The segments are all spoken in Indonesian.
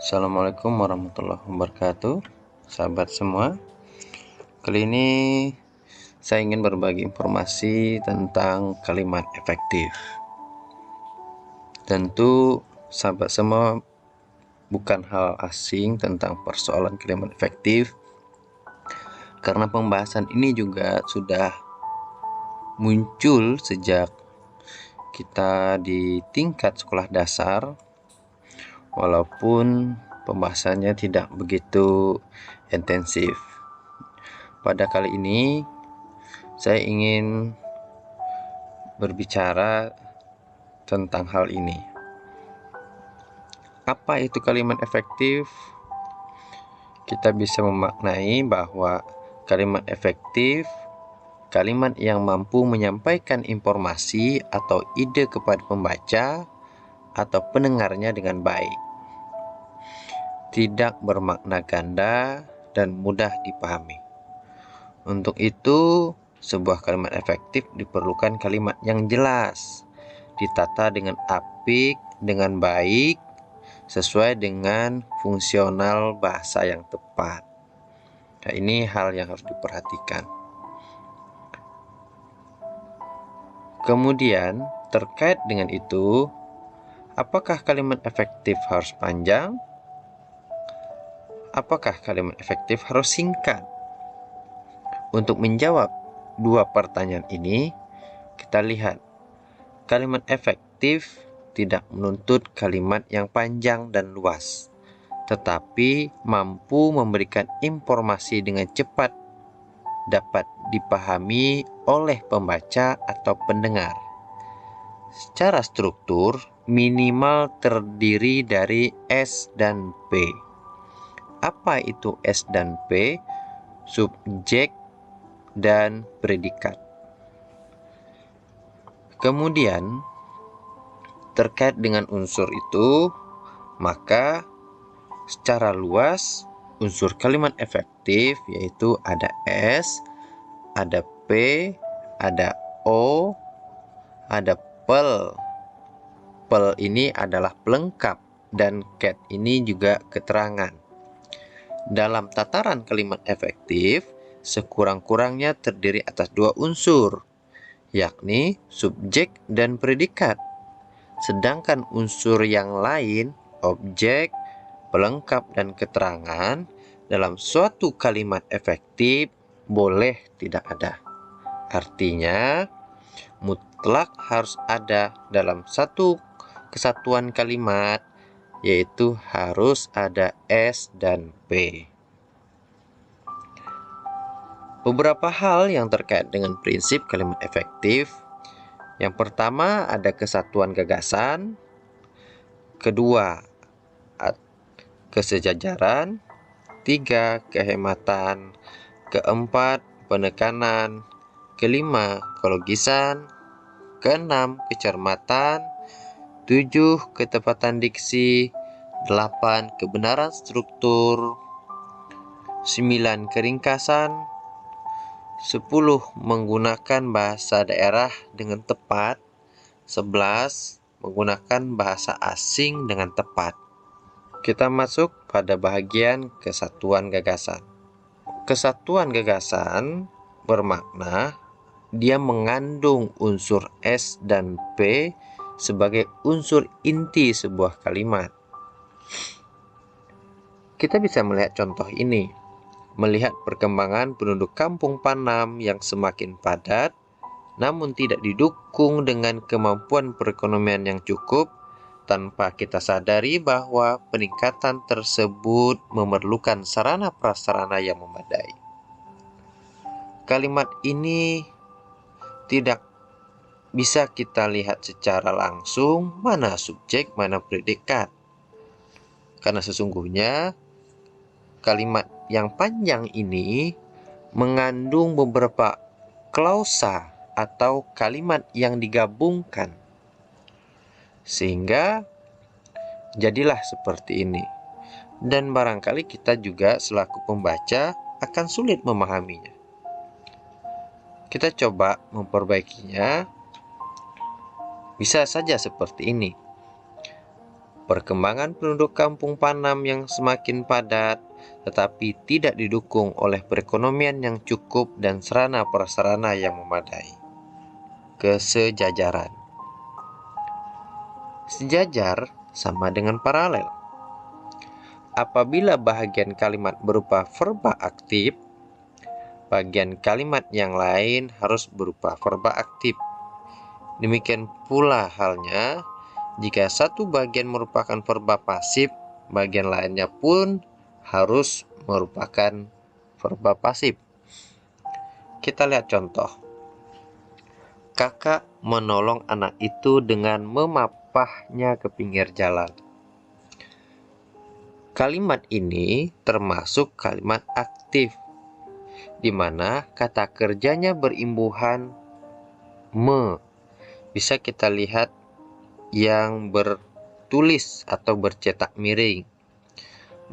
Assalamualaikum warahmatullahi wabarakatuh, sahabat semua. Kali ini saya ingin berbagi informasi tentang kalimat efektif. Tentu sahabat semua bukan hal asing tentang persoalan kalimat efektif, karena pembahasan ini juga sudah muncul sejak kita di tingkat sekolah dasar, walaupun pembahasannya tidak begitu intensif. Pada kali ini saya ingin berbicara tentang hal ini. Apa itu kalimat efektif? Kita bisa memaknai bahwa kalimat efektif kalimat yang mampu menyampaikan informasi atau ide kepada pembaca atau pendengarnya dengan baik, tidak bermakna ganda dan mudah dipahami. Untuk itu, sebuah kalimat efektif diperlukan kalimat yang jelas, ditata dengan apik, dengan baik, sesuai dengan fungsional bahasa yang tepat. Nah, ini hal yang harus diperhatikan. Kemudian, terkait dengan itu, apakah kalimat efektif harus panjang? Apakah kalimat efektif harus singkat? Untuk menjawab dua pertanyaan ini, kita lihat kalimat efektif tidak menuntut kalimat yang panjang dan luas, tetapi mampu memberikan informasi dengan cepat, dapat dipahami oleh pembaca atau pendengar. Secara struktur, minimal terdiri dari S dan P. Apa itu S dan P? Subjek dan predikat. Kemudian, terkait dengan unsur itu, maka secara luas unsur kalimat efektif yaitu ada S, ada P, ada O, ada pel. Pel ini adalah pelengkap dan cat ini juga keterangan. Dalam tataran kalimat efektif, sekurang-kurangnya terdiri atas dua unsur, yakni subjek dan predikat. Sedangkan unsur yang lain, objek, pelengkap, dan keterangan, dalam suatu kalimat efektif boleh tidak ada. Artinya, mutlak harus ada dalam satu kesatuan kalimat, yaitu harus ada S dan P. Beberapa hal yang terkait dengan prinsip kalimat efektif. Yang pertama ada kesatuan gagasan, kedua kesejajaran, tiga kehematan, keempat penekanan, kelima kelogisan, keenam kecermatan, 7 ketepatan diksi, 8 kebenaran struktur, 9 keringkasan, 10 menggunakan bahasa daerah dengan tepat, 11 menggunakan bahasa asing dengan tepat. Kita masuk pada bagian kesatuan gagasan. Kesatuan gagasan bermakna dia mengandung unsur S dan P sebagai unsur inti sebuah kalimat. Kita bisa melihat contoh ini. Melihat perkembangan penduduk kampung Panam yang semakin padat, namun tidak didukung dengan kemampuan perekonomian yang cukup, tanpa kita sadari bahwa peningkatan tersebut memerlukan sarana prasarana yang memadai. Kalimat ini tidak bisa kita lihat secara langsung mana subjek, mana predikat. Karena sesungguhnya kalimat yang panjang ini mengandung beberapa klausa atau kalimat yang digabungkan, sehingga jadilah seperti ini. Dan barangkali kita juga selaku pembaca akan sulit memahaminya. Kita coba memperbaikinya. Bisa saja seperti ini. perkembangan penduduk kampung Panam yang semakin padat, tetapi tidak didukung oleh perekonomian yang cukup dan sarana prasarana yang memadai. Kesejajaran. Sejajar sama dengan paralel. Apabila bahagian kalimat berupa verba aktif, bagian kalimat yang lain harus berupa verba aktif. Demikian pula halnya jika satu bagian merupakan verba pasif, bagian lainnya pun harus merupakan verba pasif. Kita lihat contoh. Kakak menolong anak itu dengan memapahnya ke pinggir jalan. Kalimat ini termasuk kalimat aktif, di mana kata kerjanya berimbuhan me. Bisa kita lihat yang bertulis atau bercetak miring.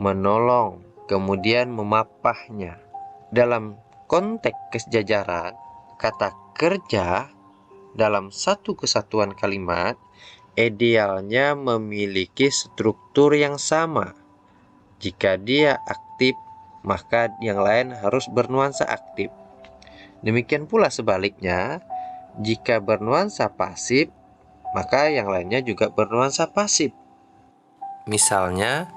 Menolong, kemudian memapahnya. Dalam konteks kesejajaran, kata kerja dalam satu kesatuan kalimat idealnya memiliki struktur yang sama. Jika dia aktif, maka yang lain harus bernuansa aktif. Demikian pula sebaliknya, jika bernuansa pasif, maka yang lainnya juga bernuansa pasif. Misalnya,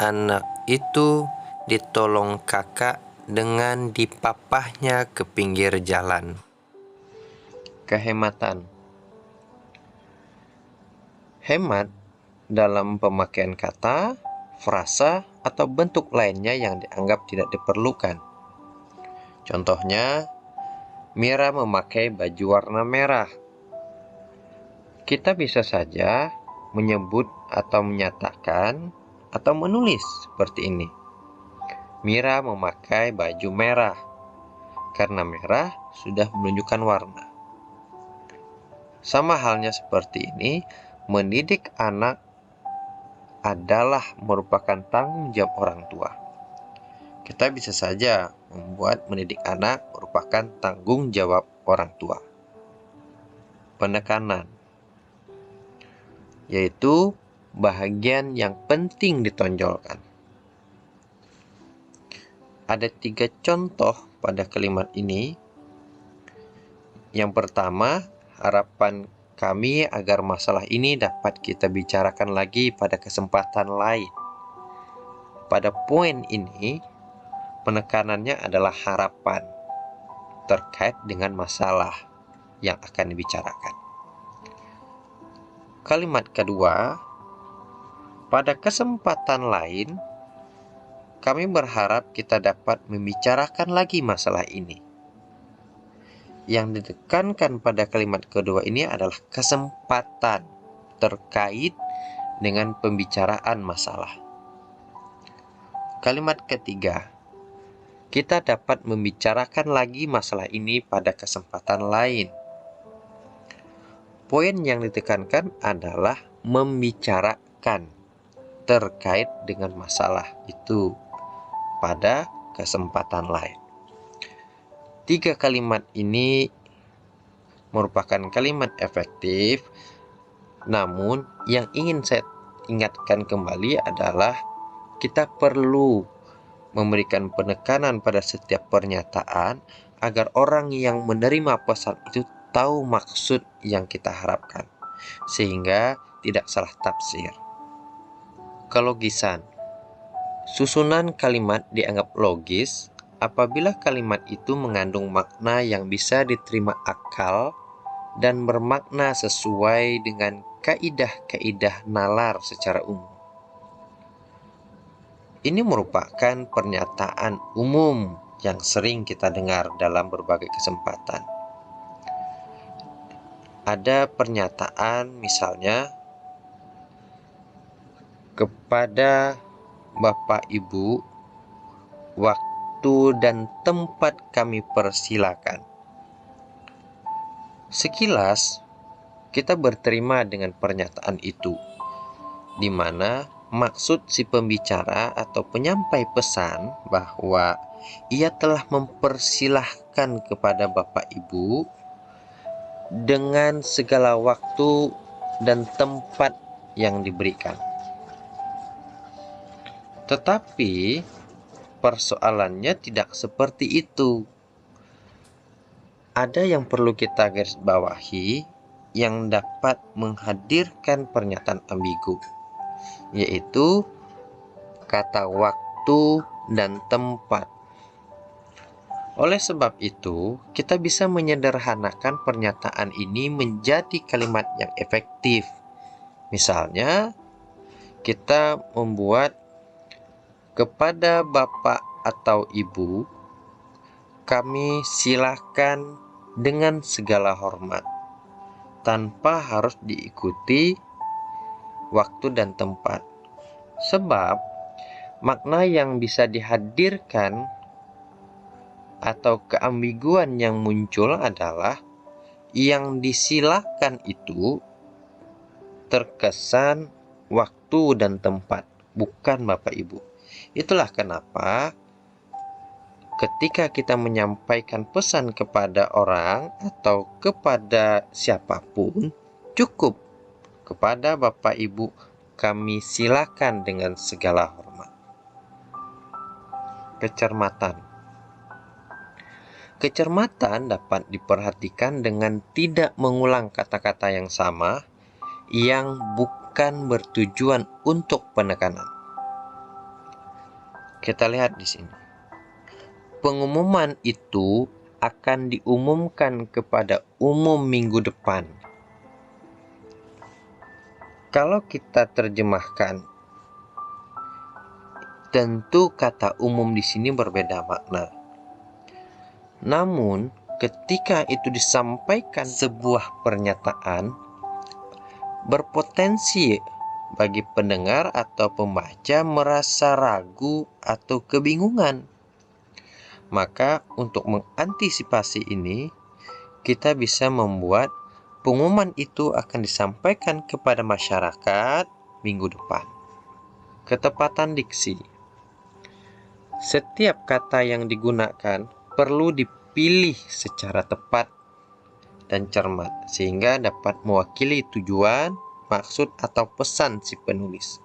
anak itu ditolong kakak dengan dipapahnya ke pinggir jalan. Kehematan. Hemat dalam pemakaian kata, frasa, atau bentuk lainnya yang dianggap tidak diperlukan. Contohnya, Mira memakai baju warna merah. Kita bisa saja menyebut atau menyatakan atau menulis seperti ini. Mira memakai baju merah, karena merah sudah menunjukkan warna. Sama halnya seperti ini, mendidik anak adalah merupakan tanggung jawab orang tua. Kita bisa saja membuat mendidik anak merupakan tanggung jawab orang tua. Penekanan, yaitu bahagian yang penting ditonjolkan. Ada 3 contoh pada kalimat ini. Yang pertama, harapan kami agar masalah ini dapat kita bicarakan lagi pada kesempatan lain. Pada poin ini, penekanannya adalah harapan terkait dengan masalah yang akan dibicarakan. Kalimat kedua, pada kesempatan lain, kami berharap kita dapat membicarakan lagi masalah ini. Yang ditekankan pada kalimat kedua ini adalah kesempatan terkait dengan pembicaraan masalah. Kalimat ketiga, kita dapat membicarakan lagi masalah ini pada kesempatan lain. Poin yang ditekankan adalah membicarakan terkait dengan masalah itu pada kesempatan lain. 3 kalimat ini merupakan kalimat efektif, namun yang ingin saya ingatkan kembali adalah kita perlu memberikan penekanan pada setiap pernyataan agar orang yang menerima pesan itu tahu maksud yang kita harapkan, sehingga tidak salah tafsir. Kelogisan. Susunan kalimat dianggap logis apabila kalimat itu mengandung makna yang bisa diterima akal dan bermakna sesuai dengan kaidah-kaidah nalar secara umum. Ini merupakan pernyataan umum yang sering kita dengar dalam berbagai kesempatan. Ada pernyataan misalnya, kepada Bapak Ibu, waktu dan tempat kami persilakan. Sekilas, kita berterima dengan pernyataan itu, di mana maksud si pembicara atau penyampai pesan bahwa ia telah mempersilahkan kepada Bapak Ibu dengan segala waktu dan tempat yang diberikan. Tetapi persoalannya tidak seperti itu. Ada yang perlu kita garis bawahi yang dapat menghadirkan pernyataan ambigu, yaitu kata waktu dan tempat. Oleh sebab itu, kita bisa menyederhanakan pernyataan ini menjadi kalimat yang efektif. Misalnya, kita membuat kepada Bapak atau Ibu, kami silakan dengan segala hormat, tanpa harus diikuti waktu dan tempat. Sebab, makna yang bisa dihadirkan atau keambiguan yang muncul adalah yang disilakan itu terkesan waktu dan tempat, bukan Bapak Ibu. Itulah kenapa ketika kita menyampaikan pesan kepada orang atau kepada siapapun, cukup kepada Bapak Ibu kami silakan dengan segala hormat. Kecermatan. Kecermatan dapat diperhatikan dengan tidak mengulang kata-kata yang sama yang bukan bertujuan untuk penekanan. Kita lihat di sini. Pengumuman itu akan diumumkan kepada umum minggu depan. Kalau kita terjemahkan, tentu kata umum di sini berbeda makna. Namun, ketika itu disampaikan sebuah pernyataan, berpotensi bagi pendengar atau pembaca merasa ragu atau kebingungan. Maka, untuk mengantisipasi ini, kita bisa membuat pengumuman itu akan disampaikan kepada masyarakat minggu depan. Ketepatan diksi. Setiap kata yang digunakan perlu dipilih secara tepat dan cermat sehingga dapat mewakili tujuan, maksud, atau pesan si penulis.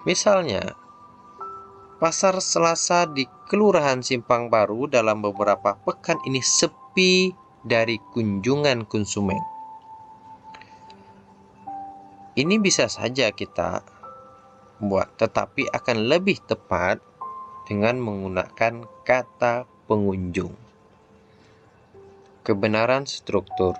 Misalnya, Pasar Selasa di Kelurahan Simpang Baru dalam beberapa pekan ini sepi dari kunjungan konsumen. Ini bisa saja kita buat, tetapi akan lebih tepat dengan menggunakan kata pengunjung. Kebenaran struktur.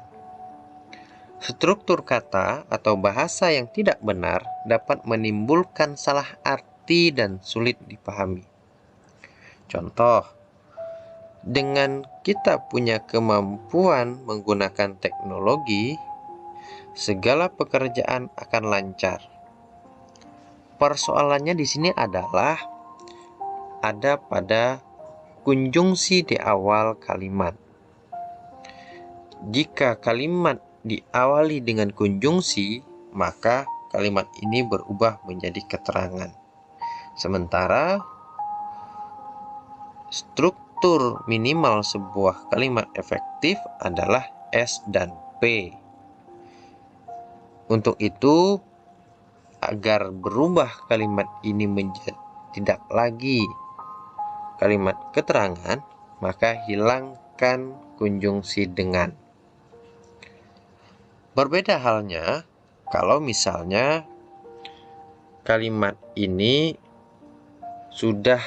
Struktur kata atau bahasa yang tidak benar dapat menimbulkan salah arti dan sulit dipahami. Contoh, dengan kita punya kemampuan menggunakan teknologi, segala pekerjaan akan lancar. Persoalannya di sini adalah ada pada konjungsi di awal kalimat. Jika kalimat diawali dengan konjungsi, maka kalimat ini berubah menjadi keterangan. Sementara struktur minimal sebuah kalimat efektif adalah S dan P. Untuk itu, agar berubah kalimat ini menjadi tidak lagi kalimat keterangan, maka hilangkan konjungsi dengan. Berbeda halnya kalau misalnya kalimat ini sudah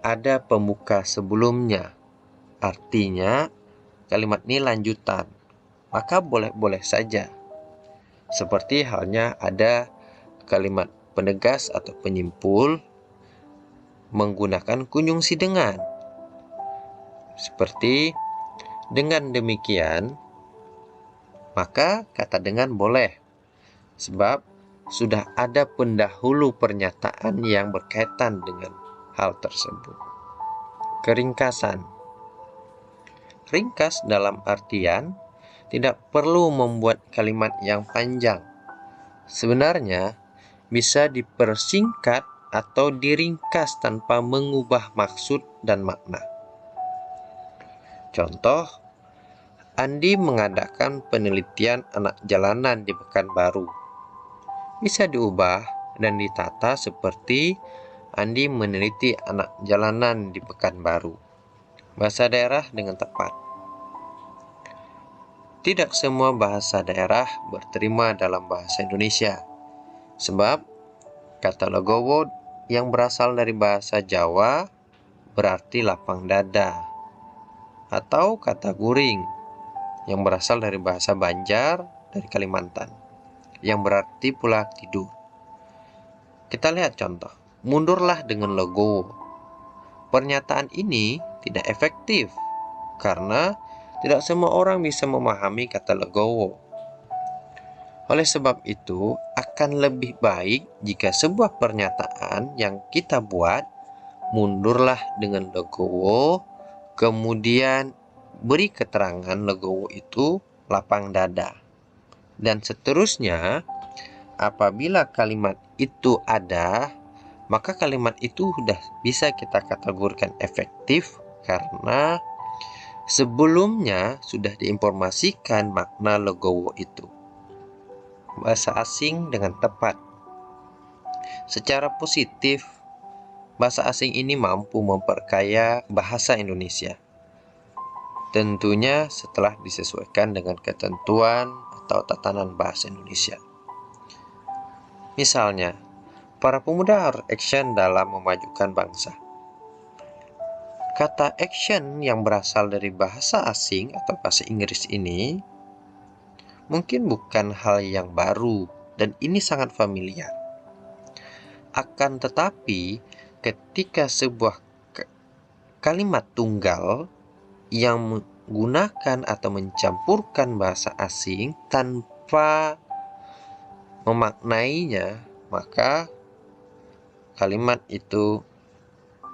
ada pembuka sebelumnya, artinya kalimat ini lanjutan, maka boleh-boleh saja. Seperti halnya ada kalimat penegas atau penyimpul menggunakan konjungsi dengan. Seperti dengan demikian, maka kata dengan boleh, sebab sudah ada pendahulu pernyataan yang berkaitan dengan hal tersebut. Keringkasan. Ringkas dalam artian tidak perlu membuat kalimat yang panjang. Sebenarnya bisa dipersingkat atau diringkas tanpa mengubah maksud dan makna. Contoh, Andi mengadakan penelitian anak jalanan di Pekanbaru. Bisa diubah dan ditata seperti Andi meneliti anak jalanan di Pekanbaru. Bahasa daerah dengan tepat. Tidak semua bahasa daerah berterima dalam bahasa Indonesia. Sebab kata legowo yang berasal dari bahasa Jawa berarti lapang dada. Atau kata guring yang berasal dari bahasa Banjar dari Kalimantan, yang berarti pula tidur. Kita lihat contoh, mundurlah dengan legowo. Pernyataan ini tidak efektif karena tidak semua orang bisa memahami kata legowo. Oleh sebab itu, akan lebih baik jika sebuah pernyataan yang kita buat, mundurlah dengan legowo, kemudian beri keterangan legowo itu lapang dada. Dan seterusnya, apabila kalimat itu ada, maka kalimat itu sudah bisa kita kategorikan efektif karena sebelumnya sudah diinformasikan makna legowo itu. Bahasa asing dengan tepat. Secara positif, bahasa asing ini mampu memperkaya bahasa Indonesia. Tentunya setelah disesuaikan dengan ketentuan atau tatanan bahasa Indonesia. Misalnya, para pemuda harus action dalam memajukan bangsa. Kata action yang berasal dari bahasa asing atau bahasa Inggris ini mungkin bukan hal yang baru dan ini sangat familiar. Akan tetapi, ketika sebuah kalimat tunggal yang menggunakan atau mencampurkan bahasa asing tanpa memaknainya, maka kalimat itu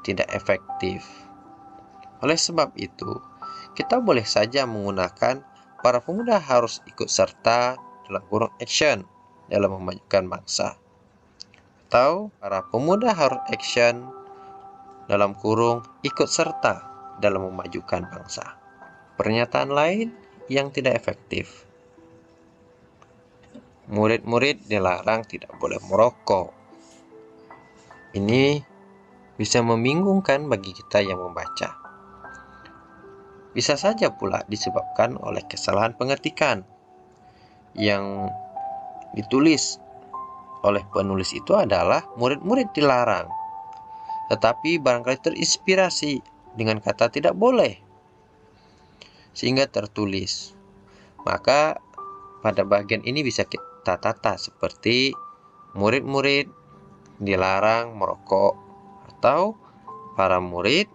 tidak efektif. Oleh sebab itu, kita boleh saja menggunakan para pemuda harus ikut serta dalam kurung action dalam memajukan bangsa. Atau para pemuda harus action dalam kurung ikut serta dalam memajukan bangsa. Pernyataan lain yang tidak efektif. Murid-murid dilarang tidak boleh merokok. Ini bisa membingungkan bagi kita yang membaca. Bisa saja pula disebabkan oleh kesalahan pengetikan. Yang ditulis oleh penulis itu adalah murid-murid dilarang. Tetapi barangkali terinspirasi dengan kata tidak boleh, sehingga tertulis. Maka pada bagian ini bisa kita tata seperti murid-murid dilarang merokok atau para murid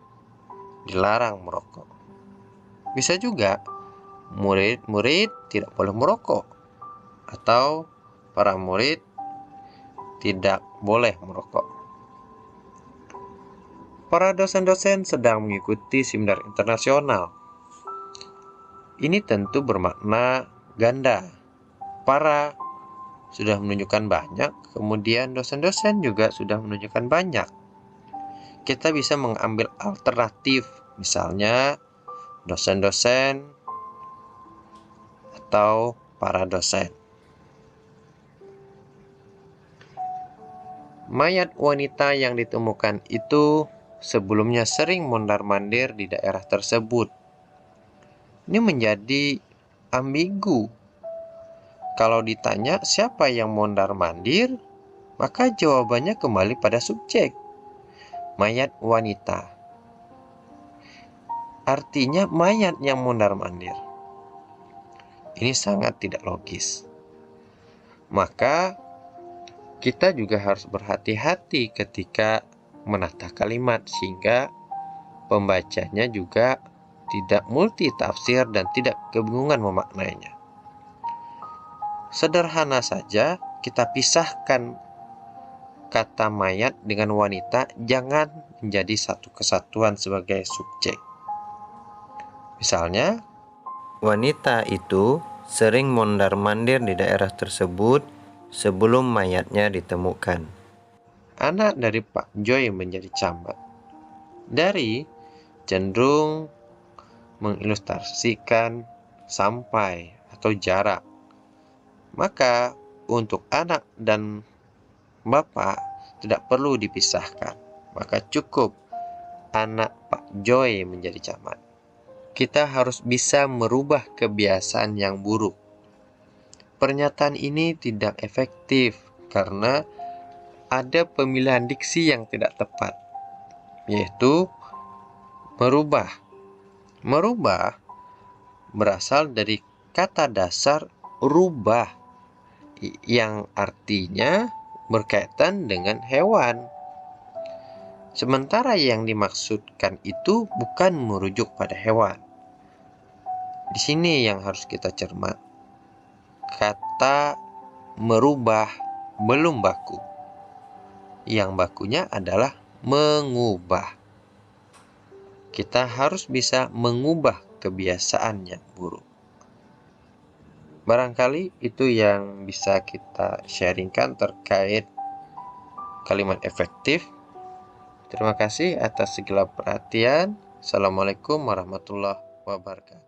dilarang merokok. Bisa juga murid-murid tidak boleh merokok atau para murid tidak boleh merokok. Para dosen-dosen sedang mengikuti seminar internasional. Ini tentu bermakna ganda. Para sudah menunjukkan banyak, kemudian dosen-dosen juga sudah menunjukkan banyak. Kita bisa mengambil alternatif, misalnya dosen-dosen atau para dosen. Mayat wanita yang ditemukan itu sebelumnya sering mondar-mandir di daerah tersebut. Ini menjadi ambigu. Kalau ditanya siapa yang mondar-mandir, maka jawabannya kembali pada subjek. Mayat wanita. Artinya mayat yang mondar-mandir. Ini sangat tidak logis. Maka kita juga harus berhati-hati ketika menata kalimat sehingga pembacanya juga tidak multitafsir dan tidak kebingungan memaknainya. Sederhana saja kita pisahkan kata mayat dengan wanita, jangan menjadi satu kesatuan sebagai subjek. Misalnya, wanita itu sering mondar-mandir di daerah tersebut sebelum mayatnya ditemukan. Anak dari Pak Joy menjadi camat. Dari cenderung mengilustrasikan sampai, atau jarak. Maka untuk anak dan bapak tidak perlu dipisahkan. Maka cukup anak Pak Joy menjadi camat. Kita harus bisa merubah kebiasaan yang buruk. Pernyataan ini tidak efektif karena ada pemilihan diksi yang tidak tepat, yaitu merubah. Merubah berasal dari kata dasar rubah yang artinya berkaitan dengan hewan. Sementara yang dimaksudkan itu bukan merujuk pada hewan. Di sini yang harus kita cermat. Kata merubah belum baku. Yang bakunya adalah mengubah. Kita harus bisa mengubah kebiasaan yang buruk. Barangkali itu yang bisa kita sharingkan terkait kalimat efektif. Terima kasih atas segala perhatian. Assalamualaikum warahmatullahi wabarakatuh.